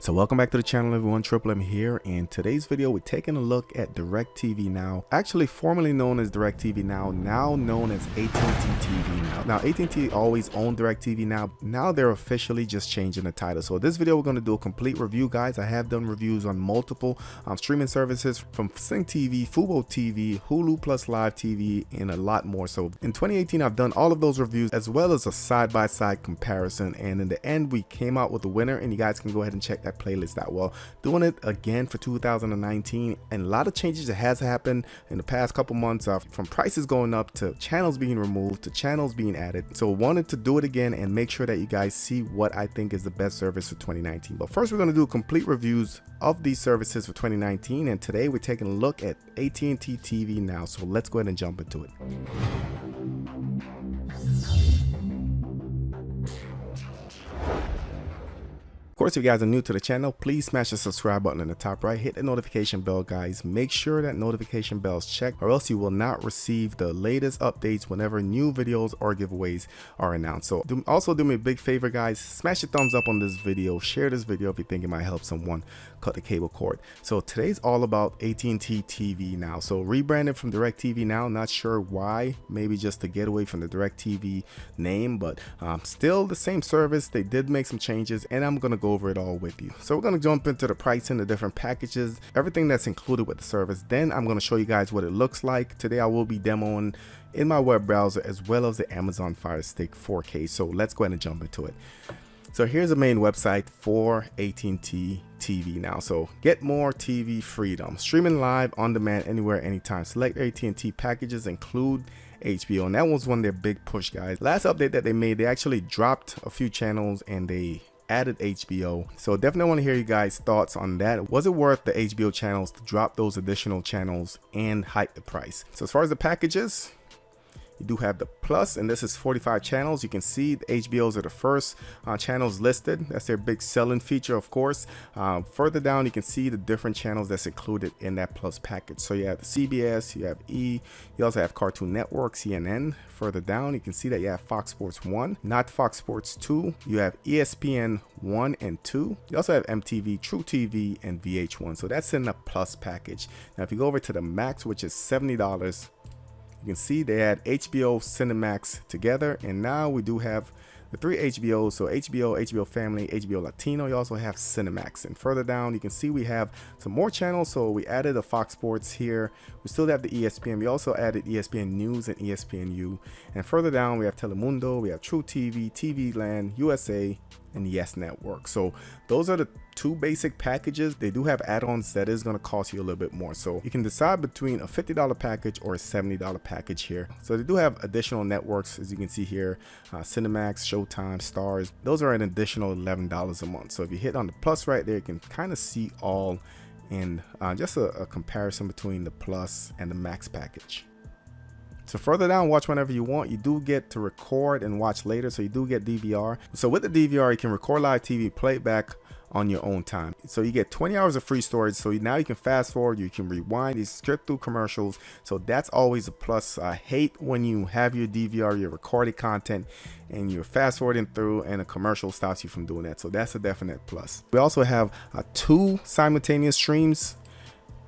So welcome back to the channel, everyone. Triple M here. In today's video, we're taking a look at Directv Now, actually formerly known as Directv Now, now known as AT&T TV Now. Now, AT&T always owned Directv Now. Now they're officially just changing the title. So this video, we're going to do a complete review, guys. I have done reviews on multiple streaming services from Sling TV, Fubo TV, Hulu Plus Live TV, and a lot more. So in 2018, I've done all of those reviews as well as a side-by-side comparison. And in the end, we came out with a winner, and you guys can go ahead and check that playlist out. Well, doing it again for 2019, and a lot of changes that has happened in the past couple months, from prices going up to channels being removed to channels being added. So wanted to do it again and make sure that you guys see what I think is the best service for 2019. But first, we're going to do complete reviews of these services for 2019, and today we're taking a look at AT&T TV Now. So let's go ahead and jump into it. Of course, if you guys are new to the channel, please smash the subscribe button in the top right, hit the notification bell, guys. Make sure that notification bell is checked, or else you will not receive the latest updates whenever new videos or giveaways are announced. So also do me a big favor, guys, smash the thumbs up on this video, share this video if you think it might help someone cut the cable cord. So today's all about AT&T TV Now. So rebranded from Directv Now, not sure why, maybe just to get away from the Directv name, but still the same service. They did make some changes, and I'm gonna go over it all with you. So we're going to jump into the pricing, the different packages, everything that's included with the service. Then I'm going to show you guys what it looks like. Today I will be demoing in my web browser as well as the Amazon Fire Stick 4K. So let's go ahead and jump into it. So here's the main website for AT&T TV Now. So get more TV freedom, streaming live on demand anywhere, anytime. Select AT&T packages, include HBO, and that was one of their big push, guys. Last update that they made, they actually dropped a few channels and they added HBO. So definitely want to hear you guys' thoughts on that. Was it worth the HBO channels to drop those additional channels and hike the price? So as far as the packages, you do have the Plus, and this is 45 channels. You can see the HBOs are the first channels listed. That's their big selling feature, of course. Further down, you can see the different channels that's included in that Plus package. So you have the CBS, you have E, you also have Cartoon Network, CNN. Further down, you can see that you have Fox Sports 1, not Fox Sports 2. You have ESPN 1 and 2. You also have MTV, True TV, and VH1. So that's in the Plus package. Now, if you go over to the Max, which is $70, you can see they had HBO, Cinemax together, and now we do have the 3 HBOs. So HBO, HBO Family, HBO Latino. You also have Cinemax. And further down, you can see we have some more channels. So we added a Fox Sports here. We still have the ESPN. We also added ESPN News and ESPNU. And further down, we have Telemundo, we have True TV, TV Land, USA, and Yes Network. So those are the 2 basic packages. They do have add-ons that is going to cost you a little bit more. So you can decide between a $50 package or a $70 package here. So they do have additional networks, as you can see here, Cinemax, Showtime, Stars. Those are an additional $11 a month. So if you hit on the Plus right there, you can kind of see all in just a comparison between the Plus and the Max package. So further down, watch whenever you want. You do get to record and watch later, so you do get DVR. So with the DVR, you can record live TV, play it back on your own time. So you get 20 hours of free storage. So now you can fast forward, you can rewind, you skip through commercials. So that's always a plus. I hate when you have your DVR, your recorded content, and you're fast forwarding through and a commercial stops you from doing that. So that's a definite plus. We also have 2 simultaneous streams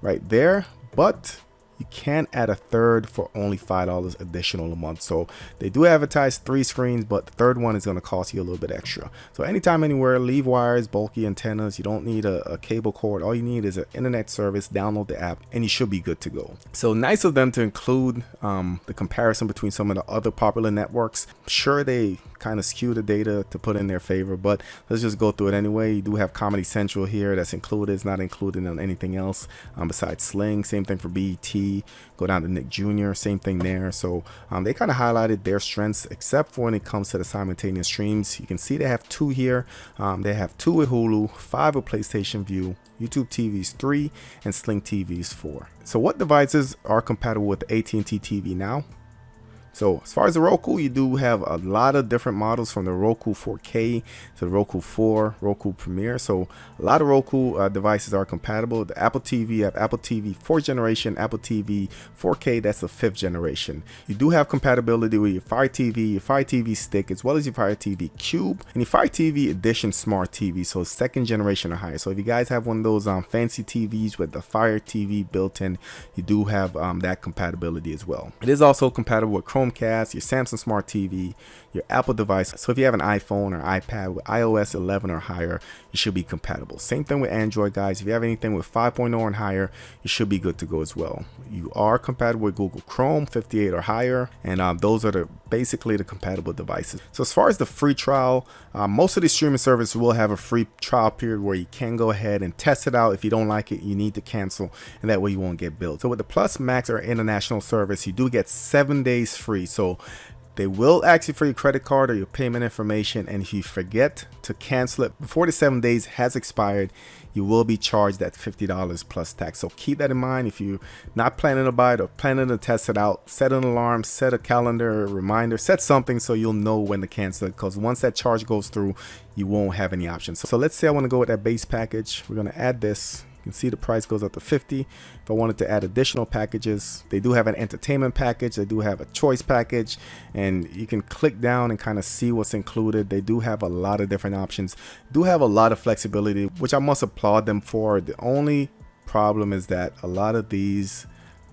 right there, but you can add a third for only $5 additional a month. So they do advertise 3 screens, but the third one is going to cost you a little bit extra. So anytime, anywhere, leave wires, bulky antennas. You don't need a cable cord. All you need is an internet service. Download the app and you should be good to go. So nice of them to include the comparison between some of the other popular networks. Sure, they kind of skew the data to put in their favor, but let's just go through it anyway. You do have Comedy Central here that's included. It's not included on anything else besides Sling. Same thing for BET. Go down to Nick Jr., same thing there. So they kind of highlighted their strengths, except for when it comes to the simultaneous streams. You can see they have 2 here. They have 2 with Hulu, 5 with PlayStation View, YouTube TV's 3, and Sling TV's 4. So what devices are compatible with AT&T TV Now? So as far as the Roku, you do have a lot of different models, from the Roku 4K to the Roku 4, Roku Premiere. So a lot of Roku devices are compatible. The Apple TV, you have Apple TV 4th generation, Apple TV 4K, that's the 5th generation. You do have compatibility with your Fire TV, your Fire TV Stick, as well as your Fire TV Cube, and your Fire TV Edition Smart TV, so 2nd generation or higher. So if you guys have one of those fancy TVs with the Fire TV built in, you do have that compatibility as well. It is also compatible with Chromecast, your Samsung Smart TV, your Apple device. So if you have an iPhone or iPad with iOS 11 or higher, you should be compatible. Same thing with Android, guys. If you have anything with 5.0 and higher, you should be good to go as well. You are compatible with Google Chrome 58 or higher, and those are basically the compatible devices. So as far as the free trial, most of the streaming services will have a free trial period where you can go ahead and test it out. If you don't like it, you need to cancel, and that way you won't get billed. So with the Plus, Max, or international service, you do get 7 days free. So they will ask you for your credit card or your payment information, and if you forget to cancel it before the 7 days has expired, you will be charged that $50 plus tax. So keep that in mind. If you're not planning to buy it or planning to test it out, set an alarm, set a calendar, a reminder, set something so you'll know when to cancel it, because once that charge goes through, you won't have any options. So let's say I want to go with that base package. We're going to add this. You can see the price goes up to $50. If I wanted to add additional packages, they do have an entertainment package, they do have a choice package, and you can click down and kind of see what's included. They do have a lot of different options, do have a lot of flexibility, which I must applaud them for. The only problem is that a lot of these,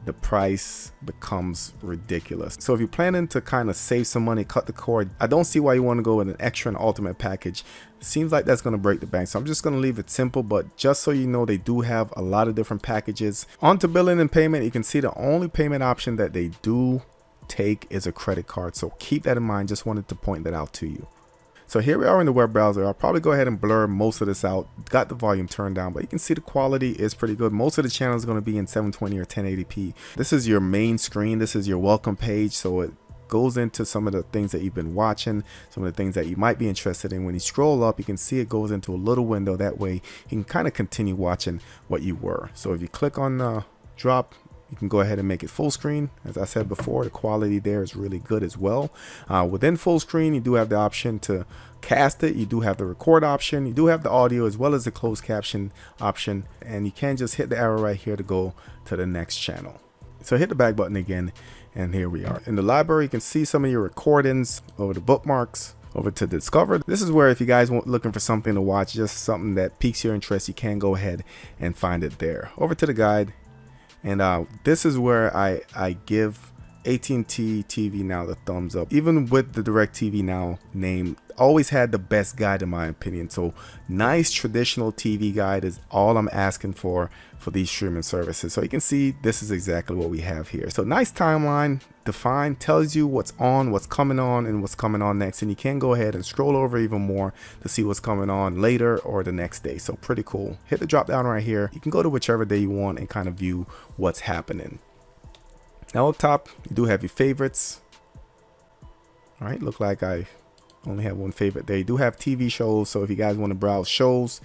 the price becomes ridiculous. So if you're planning to kind of save some money, cut the cord, I don't see why you want to go with an extra and ultimate package. Seems like that's going to break the bank. So I'm just going to leave it simple, but just so you know, they do have a lot of different packages. On to billing and payment, you can see the only payment option that they do take is a credit card. So keep that in mind. Just wanted to point that out to you. So here we are in the web browser. I'll probably go ahead and blur most of this out. Got the volume turned down, but you can see the quality is pretty good. Most of the channels are going to be in 720 or 1080p. This is your main screen. This is your welcome page. So it goes into some of the things that you've been watching, some of the things that you might be interested in. When you scroll up, you can see it goes into a little window. That way you can kind of continue watching what you were. So if you click on drop, you can go ahead and make it full screen. As I said before, the quality there is really good as well. Within full screen, you do have the option to cast it. You do have the record option. You do have the audio as well as the closed caption option. And you can just hit the arrow right here to go to the next channel. So hit the back button again, and here we are. In the library, you can see some of your recordings, over the bookmarks, over to Discover. This is where if you guys want looking for something to watch, just something that piques your interest, you can go ahead and find it there. Over to the guide. And this is where I give AT&T TV Now the thumbs up. Even with the Directv Now name, always had the best guide in my opinion. So nice traditional TV guide is all I'm asking for these streaming services. So you can see this is exactly what we have here. So nice timeline defined, tells you what's on, what's coming on, and what's coming on next. And you can go ahead and scroll over even more to see what's coming on later or the next day. So pretty cool. Hit the drop down right here. You can go to whichever day you want and kind of view what's happening. Now up top, you do have your favorites. All right, look like I only have one favorite there. You do have TV shows, so if you guys want to browse shows,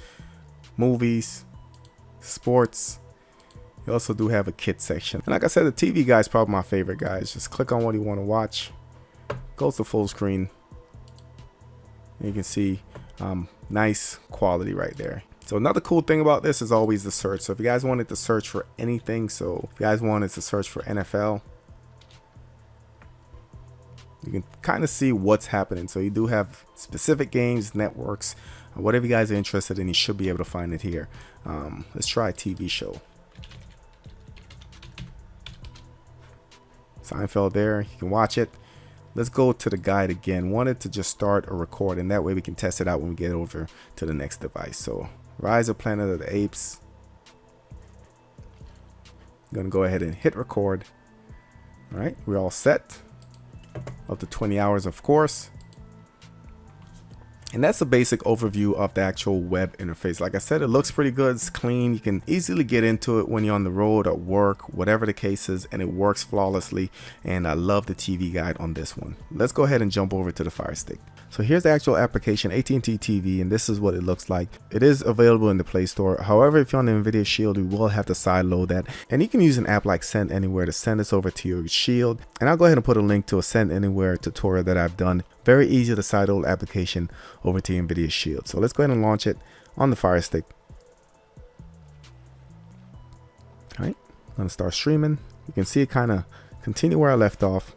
movies, sports, you also do have a kids section. And like I said, the TV guy is probably my favorite, guys. Just click on what you want to watch, goes to full screen, and you can see nice quality right there. So another cool thing about this is always the search. So if you guys wanted to search for anything, so if you guys wanted to search for NFL, you can kind of see what's happening. So you do have specific games, networks, whatever you guys are interested in, you should be able to find it here. Let's try a TV show. Seinfeld there, you can watch it. Let's go to the guide again. Wanted to just start a record, and that way we can test it out when we get over to the next device. So Rise of Planet of the Apes. I'm gonna go ahead and hit record. All right, we're all set. Up to 20 hours, of course. And that's a basic overview of the actual web interface. Like I said, it looks pretty good. It's clean. You can easily get into it when you're on the road or work, whatever the case is, and it works flawlessly. And I love the TV guide on this one. Let's go ahead and jump over to the Fire Stick. So here's the actual application, AT&T TV, and this is what it looks like. It is available in the Play Store. However, if you're on the NVIDIA Shield, you will have to sideload that. And you can use an app like Send Anywhere to send this over to your Shield. And I'll go ahead and put a link to a Send Anywhere tutorial that I've done. Very easy to sideload application over to NVIDIA Shield. So let's go ahead and launch it on the Fire Stick. All right, I'm gonna start streaming. You can see it kind of continue where I left off.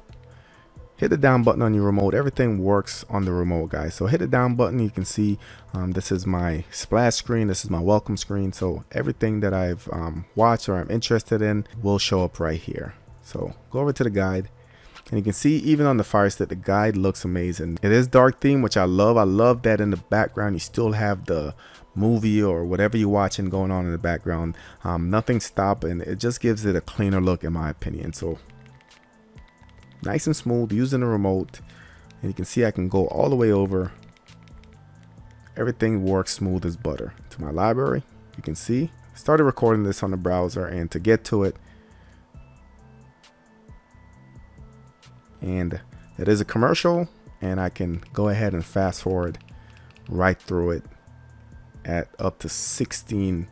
Hit the down button on your remote. Everything works on the remote, guys. So hit the down button. You can see this is my splash screen. This is my welcome screen. So everything that I've watched or I'm interested in will show up right here. So go over to the guide. And you can see even on the Fire Stick, the guide looks amazing. It is dark theme, which I love. I love that in the background you still have the movie or whatever you're watching going on in the background. Nothing stopped, and it just gives it a cleaner look in my opinion. So nice and smooth using the remote, and you can see I can go all the way over. Everything works smooth as butter. To my library, you can see started recording this on the browser, and to get to it, and it is a commercial, and I can go ahead and fast forward right through it at up to 16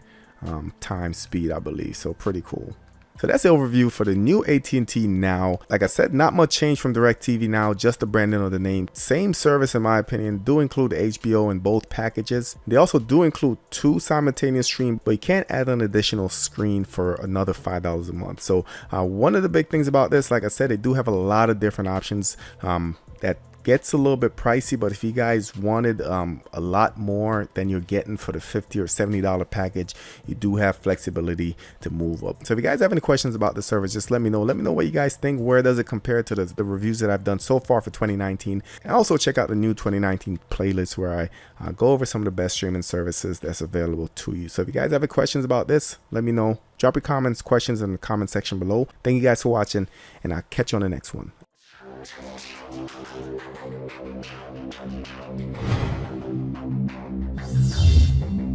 times speed, I believe. So pretty cool. So that's the overview for the new AT&T Now. Like I said, not much change from Directv Now, just the branding of the name. Same service in my opinion. Do include HBO in both packages. They also do include 2 simultaneous streams, but you can't add an additional screen for another $5 a month. So one of the big things about this, like I said, they do have a lot of different options that gets a little bit pricey, but if you guys wanted a lot more than you're getting for the $50 or $70 package, you do have flexibility to move up. So if you guys have any questions about the service, just let me know. Let me know what you guys think. Where does it compare to the reviews that I've done so far for 2019? And also check out the new 2019 playlist where I go over some of the best streaming services that's available to you. So if you guys have any questions about this, let me know. Drop your comments, questions in the comment section below. Thank you guys for watching, and I'll catch you on the next one. Thank you.